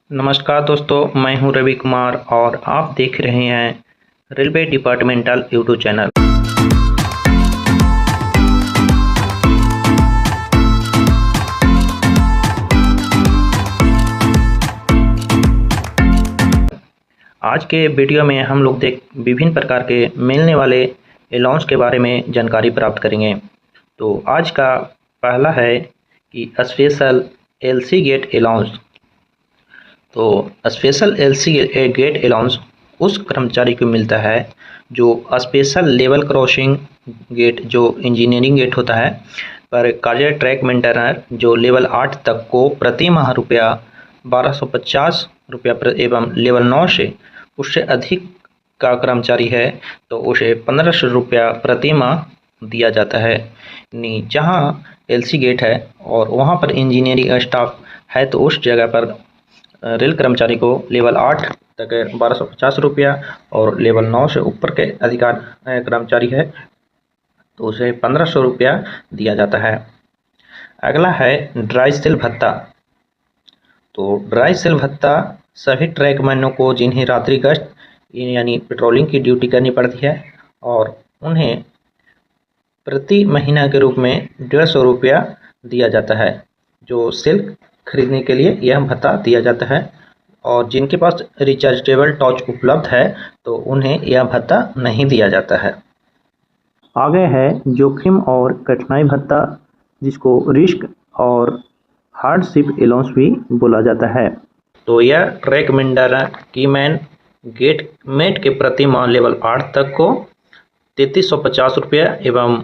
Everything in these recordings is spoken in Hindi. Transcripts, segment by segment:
नमस्कार दोस्तों, मैं हूं रवि कुमार और आप देख रहे हैं रेलवे डिपार्टमेंटल यूट्यूब चैनल। आज के वीडियो में हम लोग विभिन्न प्रकार के मिलने वाले अलाउंस के बारे में जानकारी प्राप्त करेंगे। तो आज का पहला है कि स्पेशल एलसी गेट अलाउंस। तो स्पेशल एलसी गेट अलाउंस उस कर्मचारी को मिलता है जो स्पेशल लेवल क्रॉसिंग गेट, जो इंजीनियरिंग गेट होता है, पर कार्य ट्रैक मेंटेनर जो लेवल 8 तक को प्रति माह रुपया 1250 एवं लेवल 9 से उससे अधिक का कर्मचारी है तो उसे 1500 रुपया प्रति माह दिया जाता है। जहाँ एलसी गेट है और वहाँ पर इंजीनियरिंग स्टाफ है तो उस जगह पर रेल कर्मचारी को लेवल 8 तक 1250 रुपया और लेवल 9 से ऊपर के अधिकार कर्मचारी है तो उसे 1500 रुपया दिया जाता है। अगला है ड्राई सेल भत्ता। तो ड्राई सेल भत्ता सभी ट्रैकमैनों को जिन्हें रात्रि गश्त यानी पेट्रोलिंग की ड्यूटी करनी पड़ती है और उन्हें प्रति महीना के रूप में 150 रुपया दिया जाता है। जो सेल खरीदने के लिए यह भत्ता दिया जाता है और जिनके पास रिचार्जेबल टॉर्च उपलब्ध है तो उन्हें यह भत्ता नहीं दिया जाता है। आगे है जोखिम और कठिनाई भत्ता, जिसको रिस्क और हार्डशिप अलाउंस भी बोला जाता है। तो यह ट्रैक मेंटेनर की मैन गेट मेट के प्रति माह लेवल 8 तक को 3350 रुपया एवं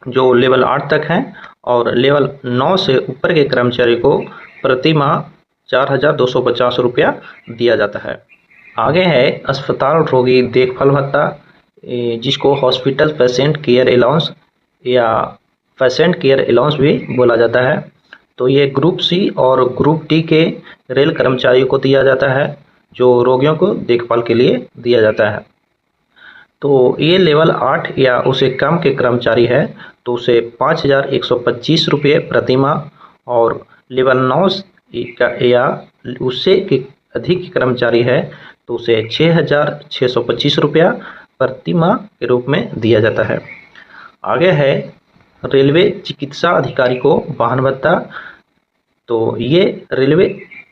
जो लेवल 8 तक है और लेवल 9 से ऊपर के कर्मचारी को प्रति माह 4250 रुपया दिया जाता है। आगे है अस्पताल रोगी देखभाल भत्ता, जिसको हॉस्पिटल पेशेंट केयर अलाउंस या पेशेंट केयर अलाउंस भी बोला जाता है। तो ये ग्रुप सी और ग्रुप डी के रेल कर्मचारियों को दिया जाता है जो रोगियों को देखभाल के लिए दिया जाता है। तो ये लेवल 8 या उसे कम के कर्मचारी है तो उसे 5125 रुपये प्रति माह और लेवल 9 या उससे के अधिक कर्मचारी है तो उसे 6625 रुपया प्रति माह के रूप में दिया जाता है। आगे है रेलवे चिकित्सा अधिकारी को वाहन भत्ता। तो ये रेलवे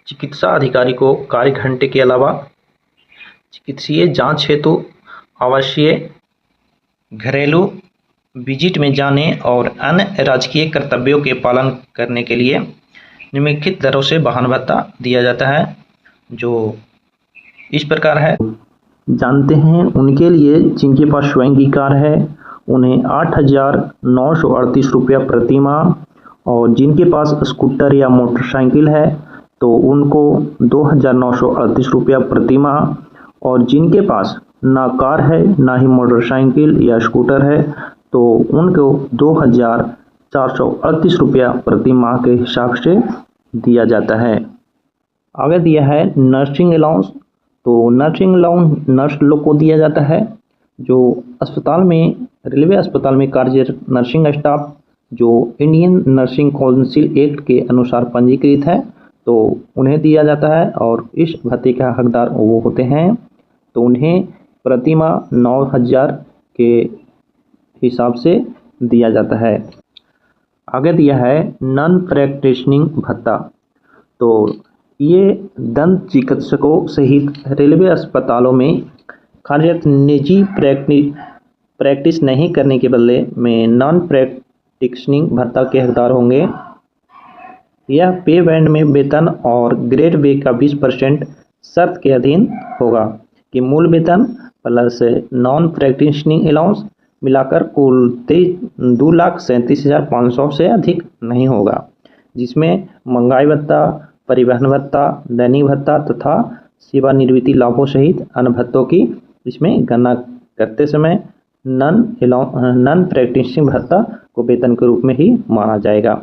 चिकित्सा अधिकारी को कार्य घंटे के अलावा चिकित्सीय जांच हेतु आवासीय घरेलू विजिट में जाने और अन्य राजकीय कर्तव्यों के पालन करने के लिए निम्नलिखित दरों से वाहन भत्ता दिया जाता है, जो इस प्रकार है। जानते हैं उनके लिए जिनके पास स्वयं की कार है उन्हें 8938 रुपया प्रति माह और जिनके पास स्कूटर या मोटरसाइकिल है तो उनको 2938 रुपया प्रति माह और जिनके पास ना कार है ना ही मोटरसाइकिल या स्कूटर है तो उनको 2438 रुपया प्रति माह के हिसाब से दिया जाता है। आगे दिया है नर्सिंग अलाउंस। तो नर्सिंग अलाउंस नर्स लोग को दिया जाता है जो अस्पताल में रेलवे अस्पताल में कार्यरत नर्सिंग स्टाफ जो इंडियन नर्सिंग काउंसिल एक्ट के अनुसार पंजीकृत है तो उन्हें दिया जाता है और इस भत्ते का हकदार वो होते हैं तो उन्हें प्रति माह 9000 के हिसाब से दिया जाता है। आगे दिया है नॉन प्रैक्टिशनिंग भत्ता। तो ये दंत चिकित्सकों सहित रेलवे अस्पतालों में कार्यरत निजी प्रैक्टिस नहीं करने के बदले में नॉन प्रैक्टिशनिंग भत्ता के हकदार होंगे। यह पे बैंड में वेतन और ग्रेड वे का 20% शर्त के अधीन होगा कि मूल वेतन प्लस नॉन प्रैक्टिशनिंग अलाउंस मिलाकर कुल 2,37,500 से अधिक नहीं होगा, जिसमें महंगाई भत्ता, परिवहन भत्ता, दैनिक भत्ता तथा सेवानिवृत्ति लाभों सहित अन्य भत्तों की इसमें गणना करते समय नॉन प्रैक्टिशनिंग भत्ता को वेतन के रूप में ही माना जाएगा।